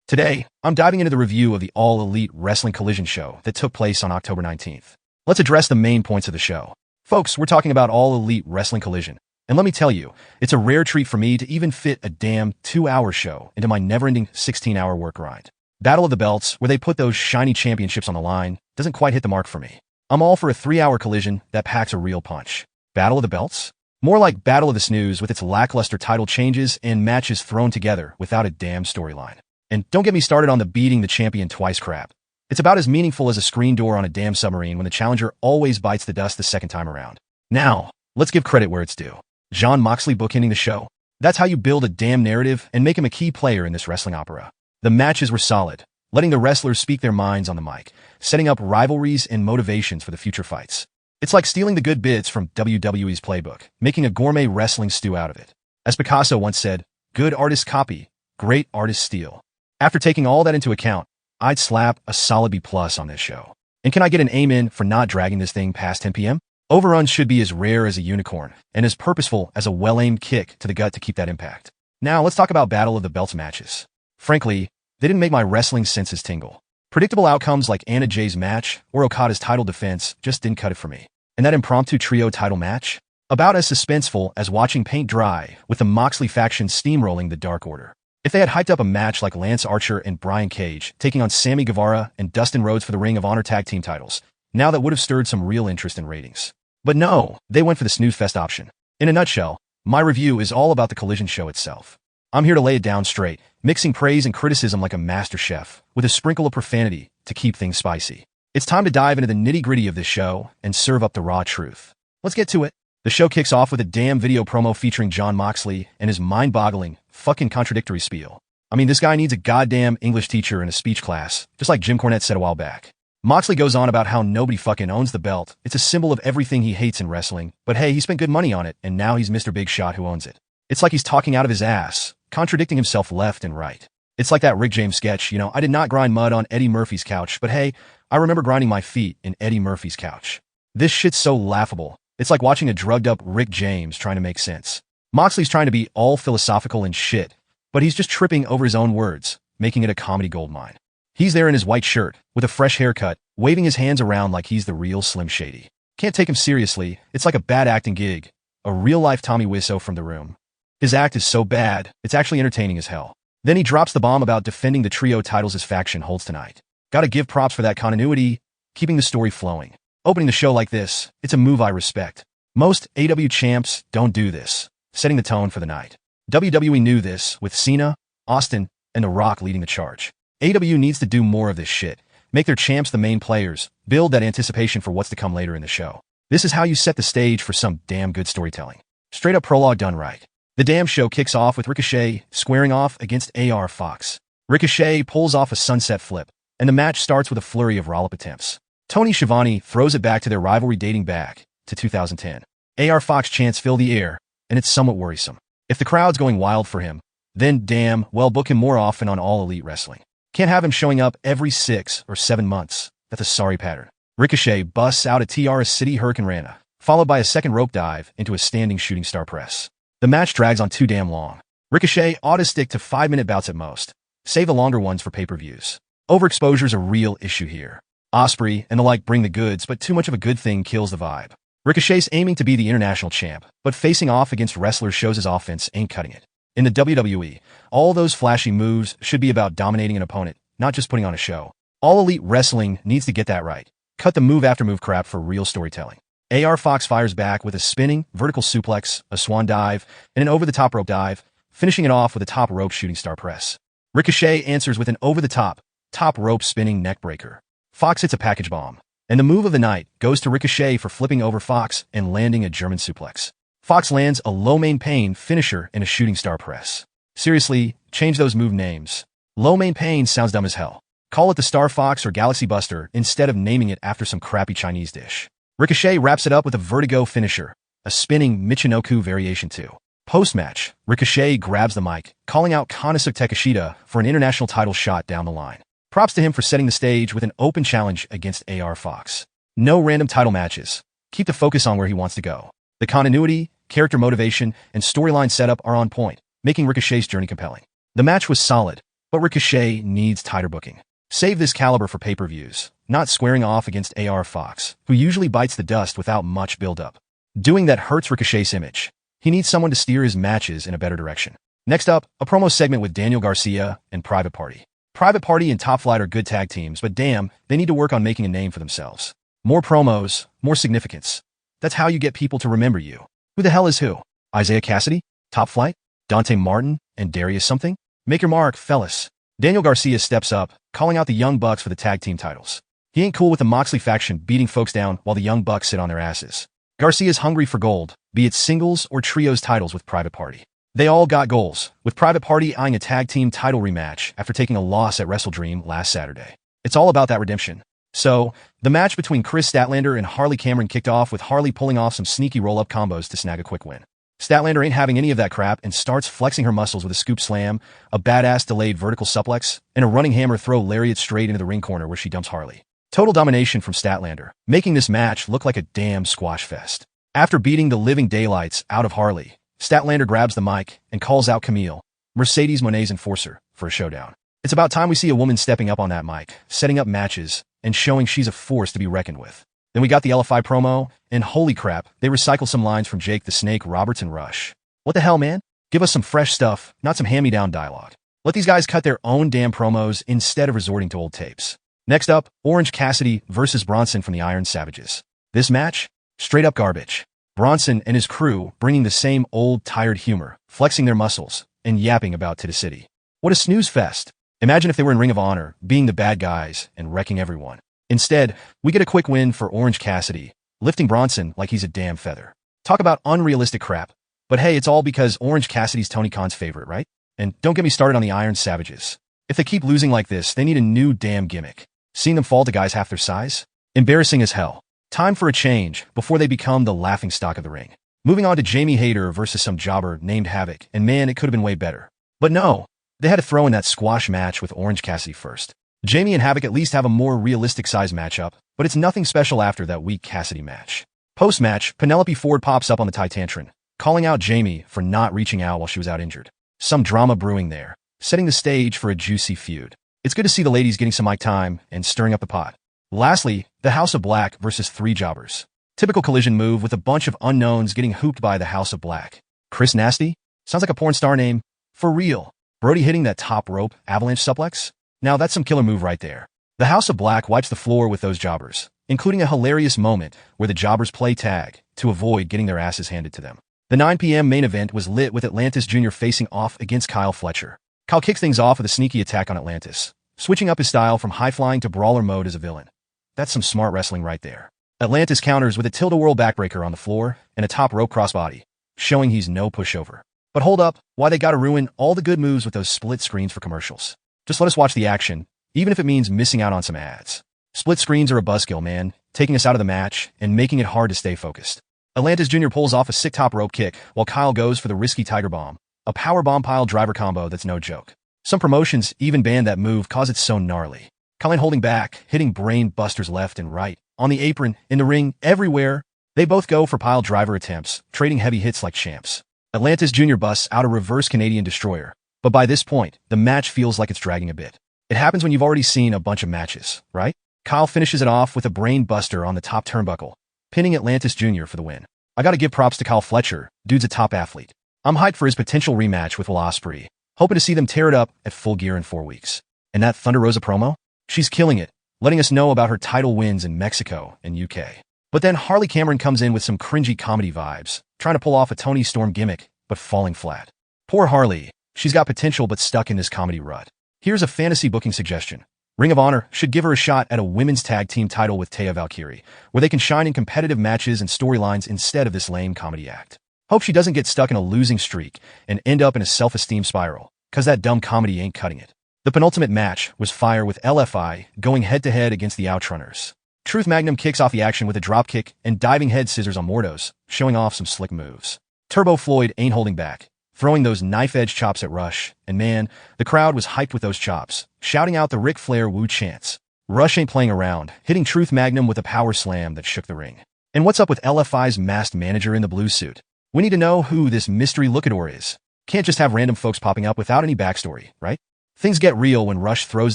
Today, I'm diving into the review of the All Elite Wrestling Collision show that took place on October 19th. Let's address the main points of the show. Folks, we're talking about All Elite Wrestling Collision. And let me tell you, it's a rare treat for me to even fit a damn 2-hour show into my never-ending 16-hour work grind. Battle of the Belts, where they put those shiny championships on the line, doesn't quite hit the mark for me. I'm all for a 3-hour collision that packs a real punch. Battle of the Belts? More like Battle of the Snooze with its lackluster title changes and matches thrown together without a damn storyline. And don't get me started on the beating the champion twice crap. It's about as meaningful as a screen door on a damn submarine when the challenger always bites the dust the second time around. Now, let's give credit where it's due. Jon Moxley bookending the show. That's how you build a damn narrative and make him a key player in this wrestling opera. The matches were solid, letting the wrestlers speak their minds on the mic, setting up rivalries and motivations for the future fights. It's like stealing the good bits from WWE's playbook, making a gourmet wrestling stew out of it. As Picasso once said, good artists copy, great artists steal. After taking all that into account, I'd slap a solid B+ on this show. And can I get an amen for not dragging this thing past 10 p.m.? Overruns should be as rare as a unicorn and as purposeful as a well-aimed kick to the gut to keep that impact. Now let's talk about Battle of the Belts matches. Frankly, they didn't make my wrestling senses tingle. Predictable outcomes like Anna Jay's match or Okada's title defense just didn't cut it for me. And that impromptu trio title match? About as suspenseful as watching paint dry with the Moxley faction steamrolling the Dark Order. If they had hyped up a match like Lance Archer and Brian Cage taking on Sammy Guevara and Dustin Rhodes for the Ring of Honor tag team titles, now that would have stirred some real interest in ratings. But no, they went for the snooze fest option. In a nutshell, my review is all about the Collision show itself. I'm here to lay it down straight, mixing praise and criticism like a master chef, with a sprinkle of profanity to keep things spicy. It's time to dive into the nitty-gritty of this show and serve up the raw truth. Let's get to it. The show kicks off with a damn video promo featuring Jon Moxley and his mind-boggling, fucking contradictory spiel. I mean, this guy needs a goddamn English teacher in a speech class, just like Jim Cornette said a while back. Moxley goes on about how nobody fucking owns the belt. It's a symbol of everything he hates in wrestling, but hey, he spent good money on it, and now he's Mr. Big Shot who owns it. It's like he's talking out of his ass, contradicting himself left and right. It's like that Rick James sketch, I did not grind mud on Eddie Murphy's couch, but hey, I remember grinding my feet in Eddie Murphy's couch. This shit's so laughable. It's like watching a drugged-up Rick James trying to make sense. Moxley's trying to be all philosophical and shit, but he's just tripping over his own words, making it a comedy goldmine. He's there in his white shirt, with a fresh haircut, waving his hands around like he's the real Slim Shady. Can't take him seriously, it's like a bad acting gig, a real-life Tommy Wiseau from The Room. His act is so bad, it's actually entertaining as hell. Then he drops the bomb about defending the trio titles his faction holds tonight. Gotta give props for that continuity, keeping the story flowing. Opening the show like this, it's a move I respect. Most AEW champs don't do this, setting the tone for the night. WWE knew this, with Cena, Austin, and The Rock leading the charge. AEW needs to do more of this shit, make their champs the main players, build that anticipation for what's to come later in the show. This is how you set the stage for some damn good storytelling. Straight up prologue done right. The damn show kicks off with Ricochet squaring off against AR Fox. Ricochet pulls off a sunset flip, and the match starts with a flurry of roll-up attempts. Tony Schiavone throws it back to their rivalry dating back to 2010. AR Fox chants fill the air, and it's somewhat worrisome. If the crowd's going wild for him, then damn, well, book him more often on All Elite Wrestling. Can't have him showing up every 6 or 7 months. That's a sorry pattern. Ricochet busts out a Tiara City Hurricane Rana, followed by a second rope dive into a standing shooting star press. The match drags on too damn long. Ricochet ought to stick to 5-minute bouts at most. Save the longer ones for pay-per-views. Overexposure's a real issue here. Osprey and the like bring the goods, but too much of a good thing kills the vibe. Ricochet's aiming to be the international champ, but facing off against wrestlers shows his offense ain't cutting it. In the WWE, all those flashy moves should be about dominating an opponent, not just putting on a show. All Elite Wrestling needs to get that right. Cut the move after move crap for real storytelling. AR Fox fires back with a spinning, vertical suplex, a swan dive, and an over-the-top rope dive, finishing it off with a top rope shooting star press. Ricochet answers with an over-the-top, top rope spinning neck breaker. Fox hits a package bomb, and the move of the night goes to Ricochet for flipping over Fox and landing a German suplex. Fox lands a low main pain finisher in a shooting star press. Seriously, change those move names. Low main pain sounds dumb as hell. Call it the Star Fox or Galaxy Buster instead of naming it after some crappy Chinese dish. Ricochet wraps it up with a vertigo finisher, a spinning Michinoku variation too. Post-match, Ricochet grabs the mic, calling out Konosuke Takeshita for an international title shot down the line. Props to him for setting the stage with an open challenge against AR Fox. No random title matches. Keep the focus on where he wants to go. The continuity, character motivation, and storyline setup are on point, making Ricochet's journey compelling. The match was solid, But Ricochet needs tighter booking. Save this caliber for pay-per-views, not squaring off against AR Fox, who usually bites the dust without much build-up. Doing that hurts Ricochet's image. He needs someone to steer his matches in a better direction. Next up, a promo segment with Daniel Garcia and Private Party. Private Party and Top Flight are good tag teams, but damn, they need to work on making a name for themselves. More promos, more significance. That's how you get people to remember you. Who the hell is who? Isaiah Cassidy? Top Flight? Dante Martin? And Darius something? Make your mark, fellas. Daniel Garcia steps up, calling out the Young Bucks for the tag team titles. He ain't cool with the Moxley faction beating folks down while the Young Bucks sit on their asses. Garcia's hungry for gold, be it singles or trios titles with Private Party. They all got goals, with Private Party eyeing a tag team title rematch after taking a loss at WrestleDream last Saturday. It's all about that redemption. So, the match between Chris Statlander and Harley Cameron kicked off with Harley pulling off some sneaky roll-up combos to snag a quick win. Statlander ain't having any of that crap and starts flexing her muscles with a scoop slam, a badass delayed vertical suplex, and a running hammer throw lariat straight into the ring corner where she dumps Harley. Total domination from Statlander, making this match look like a damn squash fest. After beating the living daylights out of Harley, Statlander grabs the mic and calls out Camille, Mercedes Monet's enforcer, for a showdown. It's about time we see a woman stepping up on that mic, setting up matches, and showing she's a force to be reckoned with. Then we got the LFI promo, and holy crap, they recycled some lines from Jake the Snake Roberts and Rush. What the hell, man? Give us some fresh stuff, not some hand-me-down dialogue. Let these guys cut their own damn promos instead of resorting to old tapes. Next up, Orange Cassidy versus Bronson from the Iron Savages. This match? Straight up garbage. Bronson and his crew bringing the same old tired humor, flexing their muscles, and yapping about to the city. What a snooze fest. Imagine if they were in Ring of Honor, being the bad guys and wrecking everyone. Instead, we get a quick win for Orange Cassidy, lifting Bronson like he's a damn feather. Talk about unrealistic crap. But hey, it's all because Orange Cassidy's Tony Khan's favorite, right? And don't get me started on the Iron Savages. If they keep losing like this, they need a new damn gimmick. Seeing them fall to guys half their size? Embarrassing as hell. Time for a change before they become the laughingstock of the ring. Moving on to Jamie Hayter versus some jobber named Havoc, and man, it could have been way better. But no, they had to throw in that squash match with Orange Cassidy first. Jamie and Havoc at least have a more realistic size matchup, but it's nothing special after that weak Cassidy match. Post-match, Penelope Ford pops up on the Titantron, calling out Jamie for not reaching out while she was out injured. Some drama brewing there, setting the stage for a juicy feud. It's good to see the ladies getting some mic time and stirring up the pot. Lastly, the House of Black versus 3 jobbers. Typical collision move with a bunch of unknowns getting hooped by the House of Black. Chris Nasty? Sounds like a porn star name. For real. Brody hitting that top rope avalanche suplex? Now that's some killer move right there. The House of Black wipes the floor with those jobbers, including a hilarious moment where the jobbers play tag to avoid getting their asses handed to them. The 9 p.m. main event was lit with Atlantis Jr. facing off against Kyle Fletcher. Kyle kicks things off with a sneaky attack on Atlantis, switching up his style from high-flying to brawler mode as a villain. That's some smart wrestling right there. Atlantis counters with a tilt-a-whirl backbreaker on the floor and a top rope crossbody, showing he's no pushover. But hold up, why they gotta ruin all the good moves with those split screens for commercials? Just let us watch the action, even if it means missing out on some ads. Split screens are a buzzkill, man, taking us out of the match and making it hard to stay focused. Atlantis Jr. pulls off a sick top rope kick while Kyle goes for the risky Tiger Bomb, a power bomb pile driver combo that's no joke. Some promotions even banned that move cause it's so gnarly. Kyle ain't holding back, hitting brain busters left and right, on the apron, in the ring, everywhere. They both go for pile driver attempts, trading heavy hits like champs. Atlantis Jr. busts out a reverse Canadian destroyer, but by this point, the match feels like it's dragging a bit. It happens when you've already seen a bunch of matches, right? Kyle finishes it off with a brain buster on the top turnbuckle, pinning Atlantis Jr. for the win. I gotta give props to Kyle Fletcher, dude's a top athlete. I'm hyped for his potential rematch with Will Ospreay, hoping to see them tear it up at Full Gear in 4 weeks. And that Thunder Rosa promo? She's killing it, letting us know about her title wins in Mexico and UK. But then Harley Cameron comes in with some cringy comedy vibes, trying to pull off a Toni Storm gimmick, but falling flat. Poor Harley, she's got potential but stuck in this comedy rut. Here's a fantasy booking suggestion. Ring of Honor should give her a shot at a women's tag team title with Taya Valkyrie, where they can shine in competitive matches and storylines instead of this lame comedy act. Hope she doesn't get stuck in a losing streak and end up in a self-esteem spiral, cause that dumb comedy ain't cutting it. The penultimate match was fire with LFI going head-to-head against the Outrunners. Truth Magnum kicks off the action with a dropkick and diving head scissors on Mordos, showing off some slick moves. Turbo Floyd ain't holding back, throwing those knife-edge chops at Rush, and man, the crowd was hyped with those chops, shouting out the Ric Flair woo chants. Rush ain't playing around, hitting Truth Magnum with a power slam that shook the ring. And what's up with LFI's masked manager in the blue suit? We need to know who this mystery lookador is. Can't just have random folks popping up without any backstory, right? Things get real when Rush throws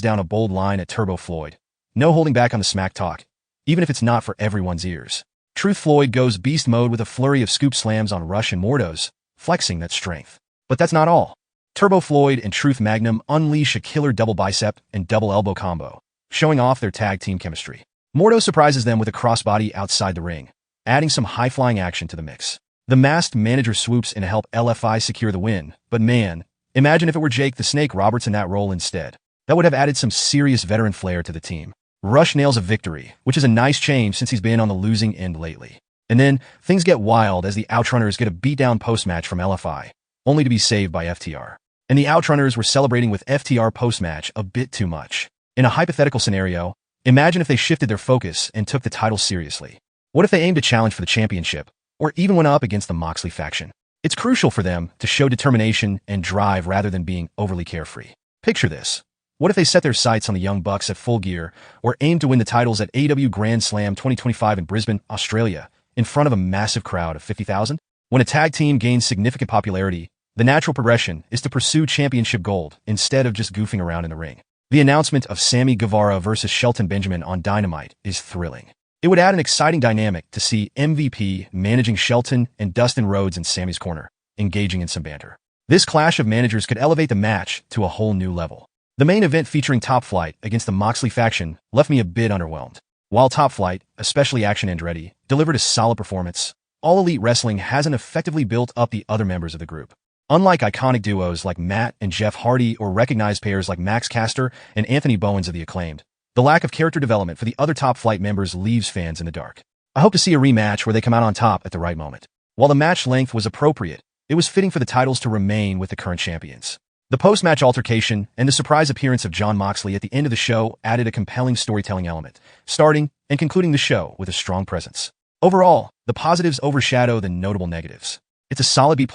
down a bold line at Turbo Floyd. No holding back on the smack talk, even if it's not for everyone's ears. Truth Floyd goes beast mode with a flurry of scoop slams on Rush and Mordos, flexing that strength. But that's not all. Turbo Floyd and Truth Magnum unleash a killer double bicep and double elbow combo, showing off their tag team chemistry. Mordo surprises them with a crossbody outside the ring, adding some high-flying action to the mix. The masked manager swoops in to help LFI secure the win, but man, imagine if it were Jake the Snake Roberts in that role instead. That would have added some serious veteran flair to the team. Rush nails a victory, which is a nice change since he's been on the losing end lately. And then, things get wild as the Outrunners get a beatdown post-match from LFI, only to be saved by FTR. And the Outrunners were celebrating with FTR post-match a bit too much. In a hypothetical scenario, imagine if they shifted their focus and took the title seriously. What if they aimed to challenge for the championship, or even went up against the Moxley faction? It's crucial for them to show determination and drive rather than being overly carefree. Picture this. What if they set their sights on the Young Bucks at Full Gear, or aimed to win the titles at AEW Grand Slam 2025 in Brisbane, Australia, in front of a massive crowd of 50,000? When a tag team gains significant popularity, the natural progression is to pursue championship gold instead of just goofing around in the ring. The announcement of Sammy Guevara versus Shelton Benjamin on Dynamite is thrilling. It would add an exciting dynamic to see MVP managing Shelton and Dustin Rhodes in Sammy's corner, engaging in some banter. This clash of managers could elevate the match to a whole new level. The main event featuring Top Flight against the Moxley faction left me a bit underwhelmed. While Top Flight, especially Action Andretti, delivered a solid performance, All Elite Wrestling hasn't effectively built up the other members of the group. Unlike iconic duos like Matt and Jeff Hardy or recognized pairs like Max Caster and Anthony Bowens of The Acclaimed, the lack of character development for the other Top Flight members leaves fans in the dark. I hope to see a rematch where they come out on top at the right moment. While the match length was appropriate, it was fitting for the titles to remain with the current champions. The post-match altercation and the surprise appearance of Jon Moxley at the end of the show added a compelling storytelling element, starting and concluding the show with a strong presence. Overall, the positives overshadow the notable negatives. It's a solid B+.